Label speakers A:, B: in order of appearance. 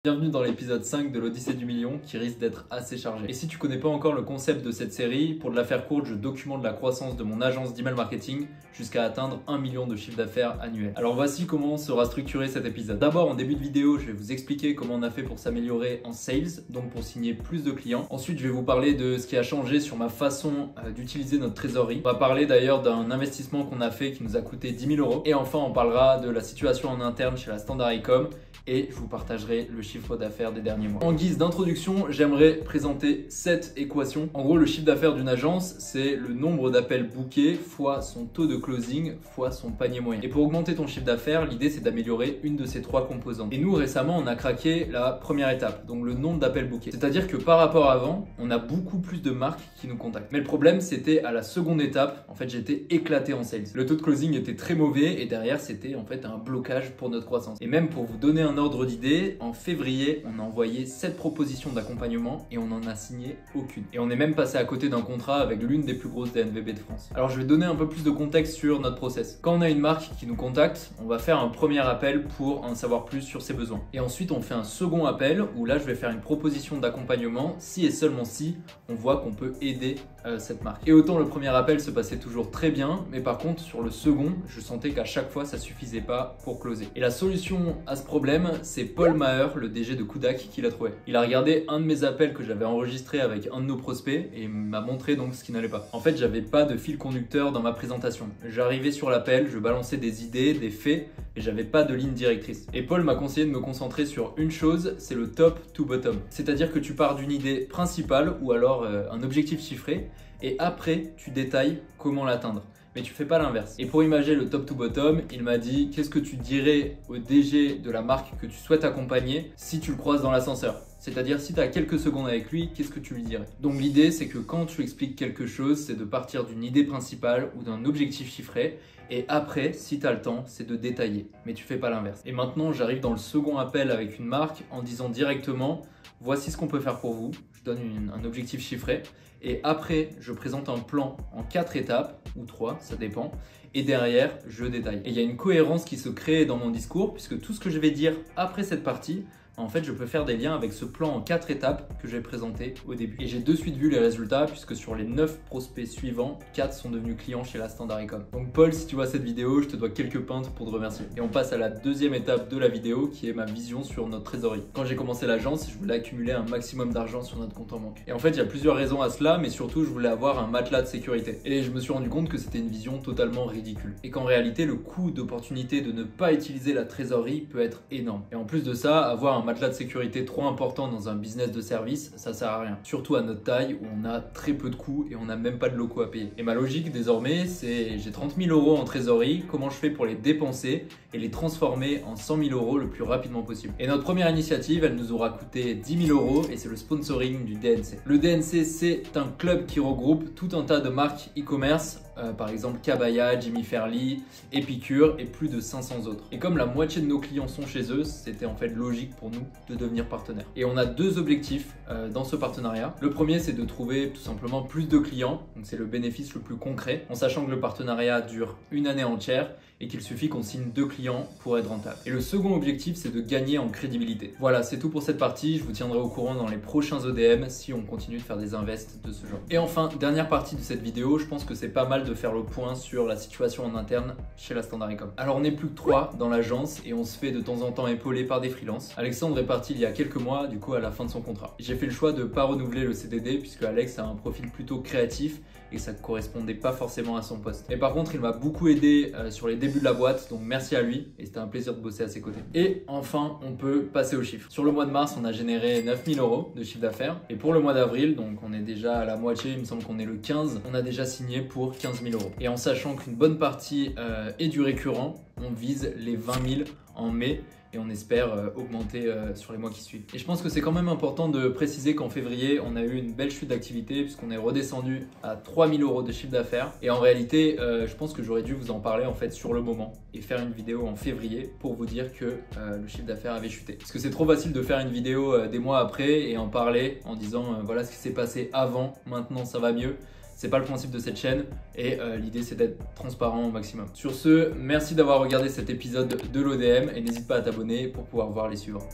A: Bienvenue dans l'épisode 5 de l'Odyssée du million qui risque d'être assez chargé. Et si tu connais pas encore le concept de cette série, pour de la faire courte, je documente la croissance de mon agence d'email marketing jusqu'à atteindre 1 million de chiffre d'affaires annuel. Alors voici comment sera structuré cet épisode. D'abord, en début de vidéo, je vais vous expliquer comment on a fait pour s'améliorer en sales, donc pour signer plus de clients. Ensuite, je vais vous parler de ce qui a changé sur ma façon d'utiliser notre trésorerie. On va parler d'ailleurs d'un investissement qu'on a fait qui nous a coûté 10 000 €. Et enfin, on parlera de la situation en interne chez la Standard Ecom et je vous partagerai le chiffre d'affaires des derniers mois. En guise d'introduction, j'aimerais présenter cette équation. En gros, le chiffre d'affaires d'une agence, c'est le nombre d'appels bookés fois son taux de closing fois son panier moyen. Et pour augmenter ton chiffre d'affaires, l'idée c'est d'améliorer une de ces trois composantes. Et nous, récemment, on a craqué la première étape, donc le nombre d'appels bookés. C'est-à-dire que par rapport à avant, on a beaucoup plus de marques qui nous contactent. Mais le problème, c'était à la seconde étape, en fait, j'étais éclaté en sales. Le taux de closing était très mauvais et derrière, c'était en fait un blocage pour notre croissance. Et même pour vous donner un ordre d'idée, en février, on a envoyé 7 propositions d'accompagnement et on n'en a signé aucune. Et on est même passé à côté d'un contrat avec l'une des plus grosses DNVB de France. Alors je vais donner un peu plus de contexte sur notre process. Quand on a une marque qui nous contacte, on va faire un premier appel pour en savoir plus sur ses besoins. Et ensuite on fait un second appel où là je vais faire une proposition d'accompagnement si et seulement si on voit qu'on peut aider cette marque. Et autant le premier appel se passait toujours très bien, mais par contre sur le second, je sentais qu'à chaque fois ça suffisait pas pour closer. Et la solution à ce problème, c'est Paul Maher, le DG de Kudak, qui l'a trouvé. Il a regardé un de mes appels que j'avais enregistré avec un de nos prospects et m'a montré donc ce qui n'allait pas. En fait, j'avais pas de fil conducteur dans ma présentation. J'arrivais sur l'appel, je balançais des idées, des faits et j'avais pas de ligne directrice. Et Paul m'a conseillé de me concentrer sur une chose, c'est le top to bottom. C'est-à-dire que tu pars d'une idée principale ou alors un objectif chiffré et après tu détailles comment l'atteindre. Mais tu fais pas l'inverse. Et pour imaginer le top to bottom, il m'a dit qu'est-ce que tu dirais au DG de la marque que tu souhaites accompagner si tu le croises dans l'ascenseur. C'est-à-dire si tu as quelques secondes avec lui, qu'est-ce que tu lui dirais? Donc l'idée c'est que quand tu expliques quelque chose, c'est de partir d'une idée principale ou d'un objectif chiffré et après, si tu as le temps, c'est de détailler. Mais tu fais pas l'inverse. Et maintenant, j'arrive dans le second appel avec une marque en disant directement voici ce qu'on peut faire pour vous. Je donne un objectif chiffré. Et après, je présente un plan en 4 étapes, ou 3, ça dépend. Et derrière, je détaille. Et il y a une cohérence qui se crée dans mon discours, puisque tout ce que je vais dire après cette partie, en fait, je peux faire des liens avec ce plan en 4 étapes que j'ai présenté au début. Et j'ai de suite vu les résultats, puisque sur les 9 prospects suivants, 4 sont devenus clients chez la Standard Ecom. Donc Paul, si tu vois cette vidéo, je te dois quelques pintes pour te remercier. Et on passe à la deuxième étape de la vidéo, qui est ma vision sur notre trésorerie. Quand j'ai commencé l'agence, je voulais accumuler un maximum d'argent sur notre compte en banque. Et en fait, il y a plusieurs raisons à cela, mais surtout, je voulais avoir un matelas de sécurité. Et je me suis rendu compte que c'était une vision totalement ridicule. Et qu'en réalité, le coût d'opportunité de ne pas utiliser la trésorerie peut être énorme. Et en plus de ça, avoir un matelas de sécurité trop important dans un business de service, ça sert à rien. Surtout à notre taille où on a très peu de coûts et on n'a même pas de locaux à payer. Et ma logique désormais, c'est j'ai 30 000 € en trésorerie, comment je fais pour les dépenser et les transformer en 100 000 € le plus rapidement possible. Et notre première initiative, elle nous aura coûté 10 000 € et c'est le sponsoring du DNC. Le DNC, c'est un club qui regroupe tout un tas de marques e-commerce, par exemple Kabaya, Jimmy Fairly, Epicure et plus de 500 autres. Et comme la moitié de nos clients sont chez eux, c'était en fait logique pour nous de devenir partenaire. Et on a deux objectifs dans ce partenariat. Le premier, c'est de trouver tout simplement plus de clients, donc c'est le bénéfice le plus concret, en sachant que le partenariat dure une année entière et qu'il suffit qu'on signe 2 clients pour être rentable. Et le second objectif, c'est de gagner en crédibilité. Voilà, c'est tout pour cette partie. Je vous tiendrai au courant dans les prochains EDM si on continue de faire des invests de ce genre. Et enfin, dernière partie de cette vidéo, je pense que c'est pas mal de faire le point sur la situation en interne chez la Standard Ecom. Alors on n'est plus que 3 dans l'agence et on se fait de temps en temps épauler par des freelances. Alexandre est parti il y a quelques mois, du coup à la fin de son contrat. J'ai fait le choix de ne pas renouveler le CDD puisque Alex a un profil plutôt créatif et ça ne correspondait pas forcément à son poste. Mais par contre, il m'a beaucoup aidé sur les débuts de la boîte, donc merci à lui et c'était un plaisir de bosser à ses côtés. Et enfin, on peut passer aux chiffres. Sur le mois de mars, on a généré 9 000 € de chiffre d'affaires et pour le mois d'avril, donc on est déjà à la moitié, il me semble qu'on est le 15, on a déjà signé pour 15 000 €. Et en sachant qu'une bonne partie est du récurrent, on vise les 20 000 en mai et on espère augmenter sur les mois qui suivent. Et je pense que c'est quand même important de préciser qu'en février, on a eu une belle chute d'activité puisqu'on est redescendu à 3 000 € de chiffre d'affaires. Et en réalité, je pense que j'aurais dû vous en parler en fait sur le moment et faire une vidéo en février pour vous dire que le chiffre d'affaires avait chuté. Parce que c'est trop facile de faire une vidéo des mois après et en parler en disant voilà ce qui s'est passé avant, maintenant ça va mieux. C'est pas le principe de cette chaîne et l'idée c'est d'être transparent au maximum. Sur ce, merci d'avoir regardé cet épisode de l'ODM et n'hésite pas à t'abonner pour pouvoir voir les suivants.